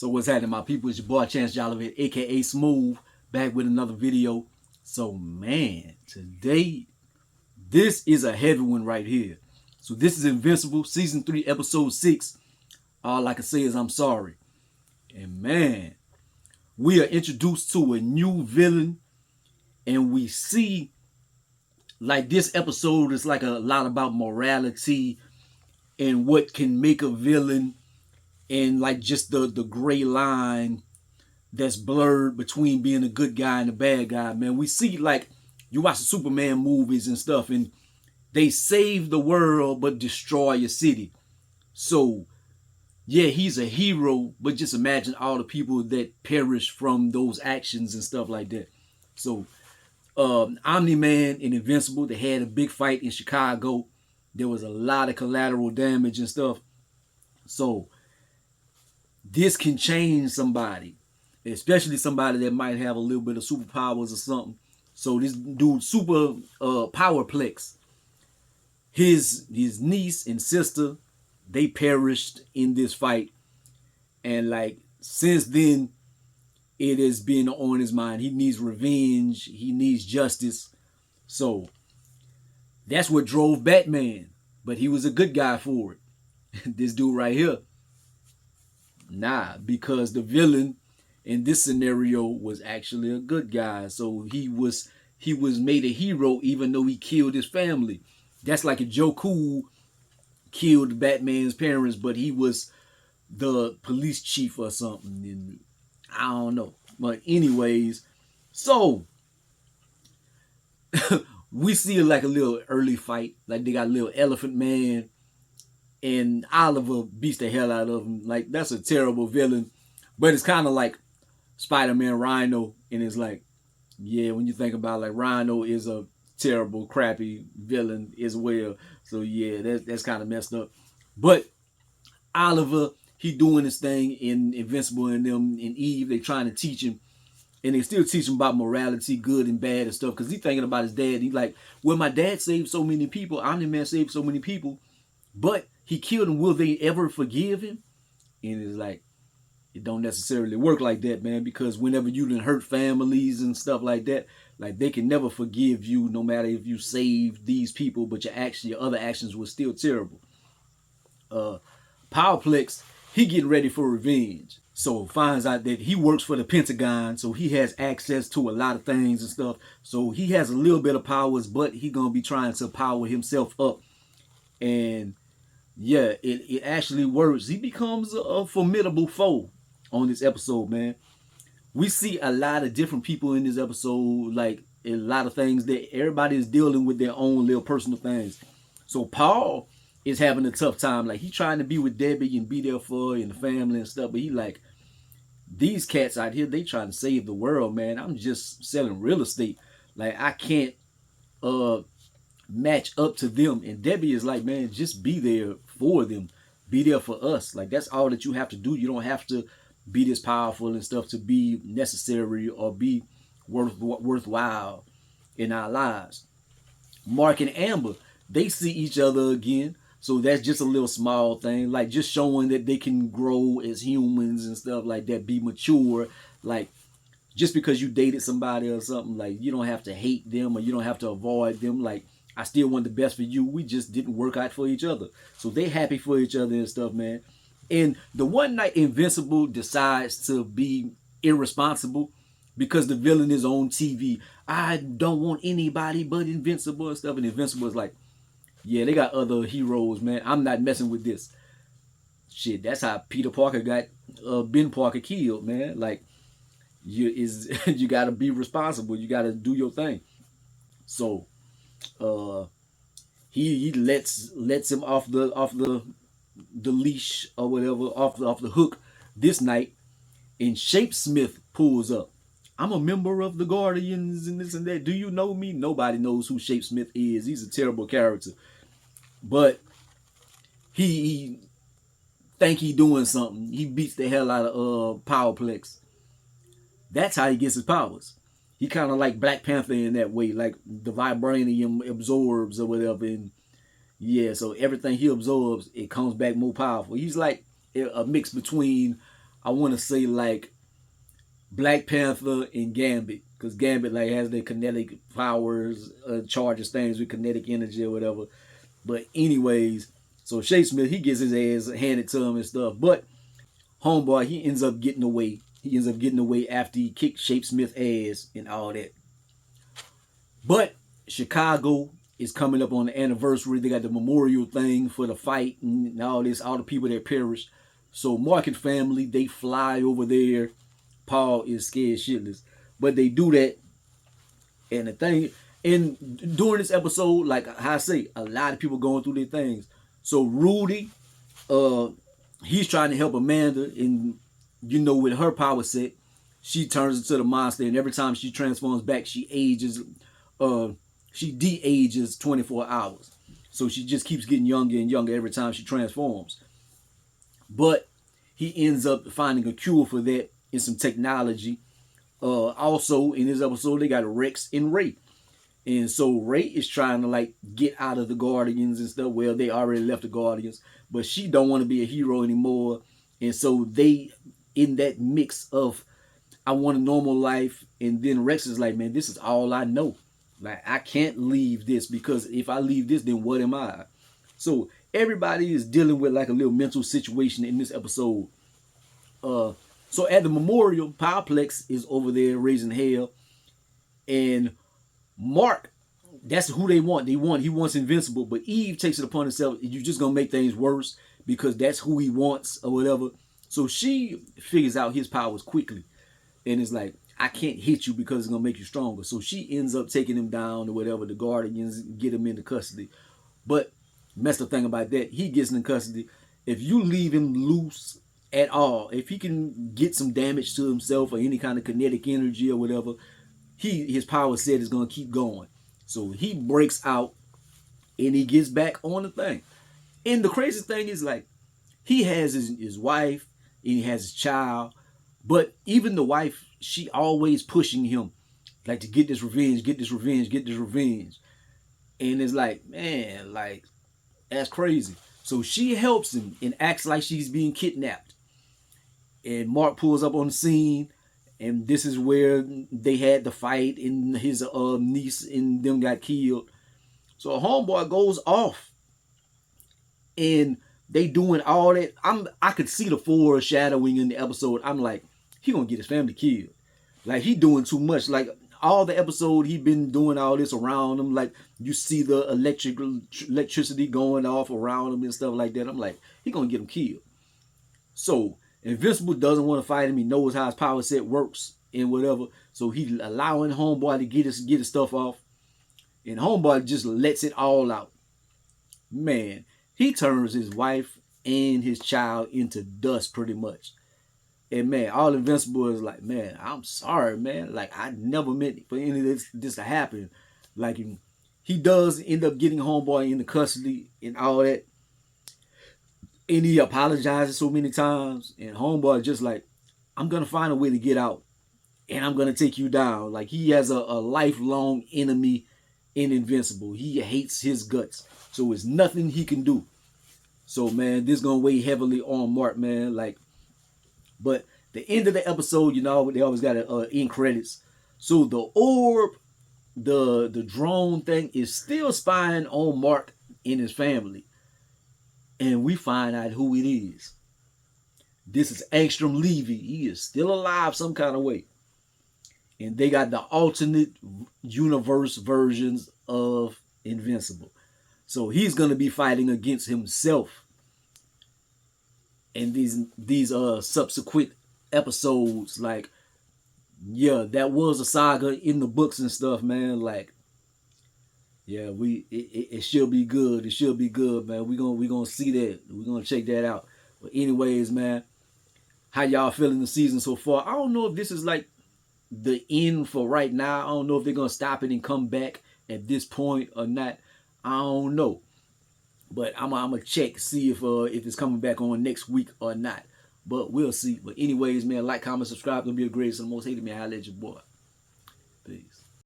So what's happening, my people? It's your boy Chance Jollivet, aka Smooth, back with another video. So man, today this is a heavy one right here. So this is Invincible, season 3, episode 6. All I can say is I'm sorry. And man, we are introduced to a new villain, and we see like this episode is like a lot about morality and what can make a villain, and like just the gray line that's blurred between being a good guy and a bad guy. Man, we see, like, you watch the Superman movies and stuff, and they save the world but destroy a city. So yeah, he's a hero, but just imagine all the people that perish from those actions and stuff like that. So Omni-Man and Invincible, they had a big fight in Chicago. There was a lot of collateral damage and stuff. So this can change somebody, especially somebody that might have a little bit of superpowers or something. So this dude, super powerplex, his niece and sister, they perished in this fight. And like since then, it has been on his mind. He needs revenge. He needs justice. So that's what drove Batman. But he was a good guy for it. This dude right here, nah, because the villain in this scenario was actually a good guy. So he was made a hero even though he killed his family. That's like if Joe Cool killed Batman's parents, but he was the police chief or something. And I don't know. But anyways, so we see like a little early fight. Like they got a little Elephant Man, and Oliver beats the hell out of him. Like that's a terrible villain, but it's kind of like Spider-Man Rhino, and it's like, yeah, when you think about it, like Rhino is a terrible, crappy villain as well. So yeah, that's kind of messed up. But Oliver, he doing his thing in Invincible, and them and Eve, they trying to teach him, and they still teach him about morality, good and bad and stuff, because he's thinking about his dad. He's like, well, my dad saved so many people, Omni-Man saved so many people, but he killed him. Will they ever forgive him? And it's like, it don't necessarily work like that, man, because whenever you done hurt families and stuff like that, like they can never forgive you, no matter if you saved these people, but your other actions were still terrible. Powerplex, he getting ready for revenge. So finds out that he works for the Pentagon, so he has access to a lot of things and stuff. So he has a little bit of powers, but he gonna be trying to power himself up. And yeah, it actually works. He becomes a formidable foe on this episode, man. We see a lot of different people in this episode, like a lot of things that everybody is dealing with their own little personal things. So Paul is having a tough time. Like he trying to be with Debbie and be there for her and the family and stuff, but he like, these cats out here, they trying to save the world, man. I'm just selling real estate. Like I can't match up to them. And Debbie is like, man, just be there for them. Be there for us. Like that's all that you have to do. You don't have to be this powerful and stuff to be necessary or be worthwhile in our lives. Mark and Amber, they see each other again. So that's just a little small thing, like just showing that they can grow as humans and stuff like that, be mature. Like just because you dated somebody or something, like you don't have to hate them or you don't have to avoid them. Like I still want the best for you. We just didn't work out for each other. So they happy for each other and stuff, man. And the one night Invincible decides to be irresponsible because the villain is on TV. I don't want anybody but Invincible and stuff. And Invincible is like, yeah, they got other heroes, man. I'm not messing with this. Shit, that's how Peter Parker got Ben Parker killed, man. Like, you gotta be responsible. You gotta do your thing. So, he lets him off the leash or whatever, off the hook this night, and Shapesmith pulls up. I'm a member of the Guardians and this and that. Do you know me? Nobody knows who Shapesmith is. He's a terrible character. But he think he doing something. He beats the hell out of Powerplex. That's how he gets his powers. He kind of like Black Panther in that way. Like the vibranium absorbs or whatever. And yeah, so everything he absorbs, it comes back more powerful. He's like a mix between I want to say like Black Panther and Gambit, because Gambit like has their kinetic powers, charges things with kinetic energy or whatever. But anyways, so Shake Smith, he gets his ass handed to him and stuff. But Homeboy, he ends up getting away. He ends up getting away after he kicked Shape Smith ass and all that. But Chicago is coming up on the anniversary. They got the memorial thing for the fight and all this, all the people that perished. So Mark and family, they fly over there. Paul is scared shitless. But they do that. And the thing, and during this episode, like I say, a lot of people going through their things. So Rudy, he's trying to help Amanda, and with her power set, she turns into the monster, and every time she transforms back, she ages, she de-ages 24 hours. So she just keeps getting younger and younger every time she transforms. But he ends up finding a cure for that in some technology. Also, in this episode, they got Rex and Ray. And so Ray is trying to like get out of the Guardians and stuff. Well, they already left the Guardians, but she don't want to be a hero anymore. And so they, in that mix of, I want a normal life, and then Rex is like, man, this is all I know. Like, I can't leave this, because if I leave this, then what am I? So everybody is dealing with like a little mental situation in this episode. So at the memorial, Powerplex is over there raising hell, and Mark, that's who they want. He wants Invincible, but Eve takes it upon herself. You're just gonna make things worse because that's who he wants or whatever. So she figures out his powers quickly, and it's like, I can't hit you because it's gonna make you stronger. So she ends up taking him down or whatever. The Guardians get him into custody, but messed up thing about that, he gets in custody. If you leave him loose at all, if he can get some damage to himself or any kind of kinetic energy or whatever, his power set is gonna keep going. So he breaks out and he gets back on the thing. And the crazy thing is, like, he has his wife and he has his child, but even the wife, she always pushing him like to get this revenge, get this revenge, get this revenge. And it's like, man, like, that's crazy. So she helps him and acts like she's being kidnapped. And Mark pulls up on the scene, and this is where they had the fight, and his niece and them got killed. So a homeboy goes off, and they doing all that. I could see the foreshadowing in the episode. I'm like, he gonna get his family killed. Like, he doing too much. Like, all the episode, he been doing all this around him. Like, you see the electricity going off around him and stuff like that. I'm like, he gonna get him killed. So Invincible doesn't want to fight him. He knows how his power set works and whatever. So he allowing Homeboy to get his stuff off. And Homeboy just lets it all out. Man, he turns his wife and his child into dust pretty much. And man, all Invincible is like, man, I'm sorry, man. Like, I never meant for any of this to happen. Like, he does end up getting Homeboy into custody and all that. And he apologizes so many times. And Homeboy just like, I'm going to find a way to get out. And I'm going to take you down. Like, he has a lifelong enemy in Invincible. He hates his guts. So it's nothing he can do. So, man, this is going to weigh heavily on Mark, man. Like, but the end of the episode, they always got end credits. So the orb, the drone thing is still spying on Mark and his family. And we find out who it is. This is Angstrom Levy. He is still alive some kind of way. And they got the alternate universe versions of Invincible. So he's going to be fighting against himself. And these subsequent episodes, like, yeah, that was a saga in the books and stuff, man. Like, yeah, it should be good. It should be good, man. We gonna see that. We're gonna check that out. But anyways, man, how y'all feeling the season so far? I don't know if this is like the end for right now. I don't know if they're gonna stop it and come back at this point or not. I don't know. But I'm gonna check, see if it's coming back on next week or not. But we'll see. But anyways, man, like, comment, subscribe. Gonna be the greatest and the most hated, man. I'll let your boy.